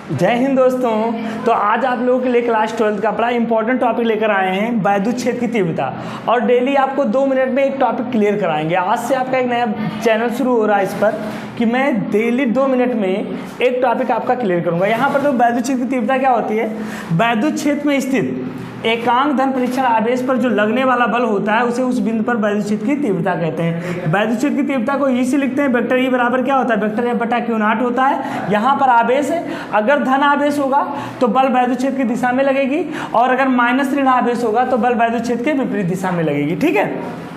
जय हिंद दोस्तों। तो आज आप लोगों के लिए क्लास 12 का बड़ा इंपॉर्टेंट टॉपिक लेकर आए हैं, वैद्युत क्षेत्र की तीव्रता। और डेली आपको 2 मिनट में एक टॉपिक क्लियर कराएंगे। आज से आपका एक नया चैनल शुरू हो रहा है इस पर कि मैं डेली 2 मिनट में एक टॉपिक आपका क्लियर करूंगा। यहाँ पर तो वैद्युत क्षेत्र की तीव्रता क्या होती है? वैद्युत क्षेत्र में स्थित एकांक धन परीक्षण आवेश पर जो लगने वाला बल होता है उसे उस बिंदु पर वैद्युत क्षेत्र की तीव्रता कहते हैं। वैद्युत क्षेत्र की तीव्रता को ई से लिखते हैं। वेक्टर ई बराबर क्या होता है? वेक्टर एफ बटा क्यू नॉट होता है। यहाँ पर आवेश है, अगर धन आवेश होगा तो बल वैद्युत क्षेत्र की दिशा में लगेगी, और अगर माइनस ऋण आवेश होगा तो बल वैद्युत क्षेत्र के विपरीत दिशा में लगेगी। ठीक है।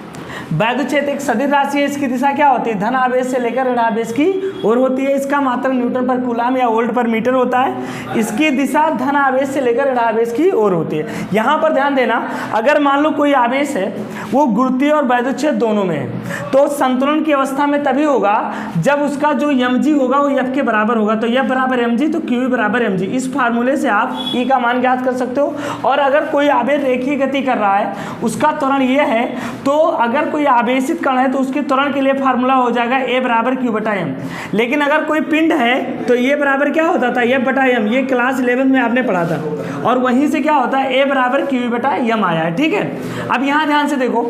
वैद्युत क्षेत्र एक सदिश राशि है। इसकी दिशा क्या होती है? धन आवेश से लेकर ऋण आवेश की ओर होती है। इसका मात्रक न्यूटन पर कूलाम या वोल्ट पर मीटर होता है। इसकी दिशा धन आवेश से लेकर ऋण आवेश की ओर होती है। यहाँ पर ध्यान देना, अगर मान लो कोई आवेश है वो गुरुत्वीय और वैद्युत क्षेत्र दोनों में है, तो संतुलन की अवस्था में तभी होगा जब उसका जो mg होगा वो f के बराबर होगा। तो f बराबर mg तो q बराबर mg। इस फार्मूले से आप E का मान ज्ञात कर सकते हो। और अगर कोई आवेश रेखीय गति कर रहा है, उसका त्वरण ये है, तो अगर कोई आवेशित कण है तो उसके त्वरण के लिए फार्मूला हो जाएगा a बराबर q बटा m। लेकिन अगर कोई पिंड है तो ये बराबर क्या होता था? f बटा m। ये क्लास 11 में आपने पढ़ा था, और वहीं से क्या होता है? a बराबर q बटा m आया है। ठीक है। अब यहाँ ध्यान से देखो,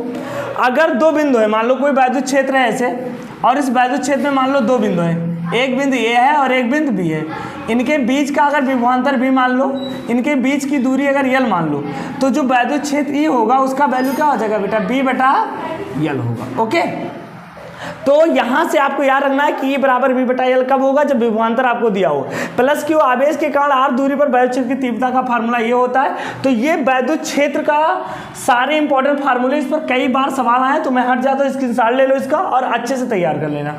अगर 2 बिंदु है, मान लो कोई वैद्युत क्षेत्र है ऐसे, और इस वैद्युत क्षेत्र में मान लो 2 बिंदु हैं, एक बिंदु ए है और एक बिंदु बी है। इनके बीच का अगर विभवांतर भी मान लो, इनके बीच की दूरी अगर यल मान लो, तो जो वैद्युत क्षेत्र ई होगा उसका वैल्यू क्या हो जाएगा बेटा? बी बटा यल होगा। ओके। तो यहाँ से आपको याद रखना है कि ई बराबर बी बटा यल कब होगा? जब विभवांतर आपको दिया हो। प्लस क्यू आवेश के कारण आर दूरी पर वैद्युत क्षेत्र की तीव्रता का फार्मूला ये होता है। तो ये वैद्युत क्षेत्र का सारे इंपॉर्टेंट फार्मूले, इस पर कई बार सवाल आए, तो मैं हट जाता हूँ, स्क्रीनशॉट ले लो इसका और अच्छे से तैयार कर लेना।